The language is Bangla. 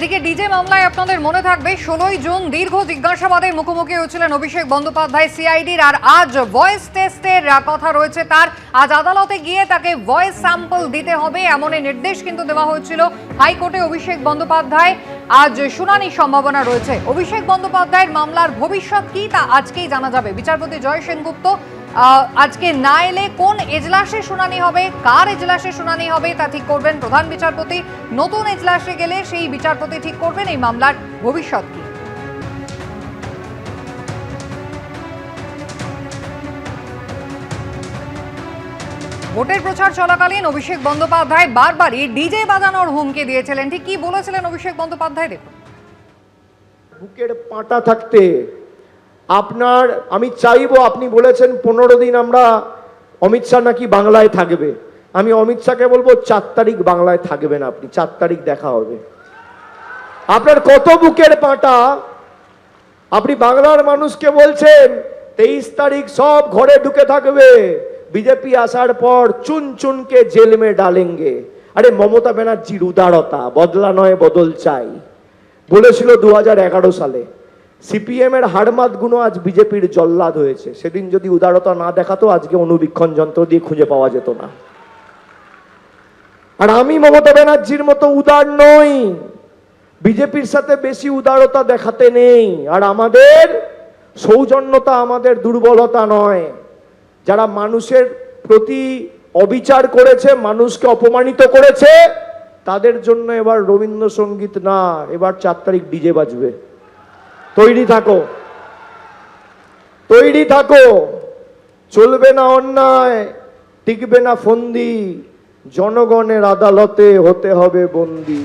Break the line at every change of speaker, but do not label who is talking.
এদিকে ডিজে মামলায় আপনাদের মনে থাকবে 16ই জুন দীর্ঘ জিজ্ঞাসাবাদের মুখোমুখি হয়েছিলেন অভিষেক বন্দ্যোপাধ্যায় সিআইডির। আর আজ ভয়েস টেস্টের কথা রয়েছে তার। আজ আদালতে গিয়ে তাকে ভয়েস স্যাম্পল দিতে হবে এমনই নির্দেশ কিন্তু দেওয়া হয়েছিল হাইকোর্টে অভিষেক বন্দ্যোপাধ্যায়। আজ শুনানির সম্ভাবনা রয়েছে। অভিষেক বন্দ্যোপাধ্যায়ের মামলার ভবিষ্যৎ কি তা আজকেই জানা যাবে। বিচারপতি জয় সেনগুপ্ত আজকে না এলে কোন এজলাসে শুনানি হবে, কার এজলাসে শুনানি হবে তা ঠিক করবেন প্রধান বিচারপতি। নতুন এজলাসে গেলে সেই বিচারপতি ঠিক করবেন এই মামলার ভবিষ্যৎ কি। ভোটের প্রচার চলাকালীন অভিষেক বন্দ্যোপাধ্যায় বারবারই ডিজে বাজানোর হুমকি দিয়েছিলেন। ঠিক কি বলেছিলেন অভিষেক বন্দ্যোপাধ্যায় দেখুন।
বুকের পাটা থাকতে আপনার আমি চাইবো, আপনি বলেছেন 15 দিন আমরা অমিত শাহ নাকি বাংলায় থাকবে। আমি অমিত শাহকে বলবো 4 তারিখ বাংলায় থাকবেন আপনি, 4 তারিখ দেখা হবে। আপনার কত বুকের পাটা, আপনি বাংলার মানুষকে বলছেন 23 তারিখ সব ঘরে ঢুকে থাকবে, বিজেপি আসার পর চুন চুনকে জেল মে ডালেঙ্গে। আরে মমতা ব্যানার্জির উদারতা, বদলা নয় বদল চাই বলেছিল 2011 সালে। সিপিএম এর হাড়মাত গুলো আজ বিজেপির জল্লাদ হয়েছে। সেদিন যদি উদারতা না দেখাতো আজকে অনুবীক্ষণ যন্ত্র দিয়ে খুঁজে পাওয়া যেত না। আর আমি মমতা ব্যানার্জির মতো উদার নই, বিজেপির সাথে বেশি উদারতা দেখাতে নেই। আর আমাদের সৌজন্যতা আমাদের দুর্বলতা নয়। যারা মানুষের প্রতি অবিচার করেছে, মানুষকে অপমানিত করেছে, তাদের জন্য এবার রবীন্দ্রসঙ্গীত না, এবার 4 তারিখ ডিজে বাজবে। তৈরি থাকো, তৈরি থাকো। চলবে না অন্যায়, টিকবে না ফন্দি, জনগণের আদালতে হতে হবে বন্দী।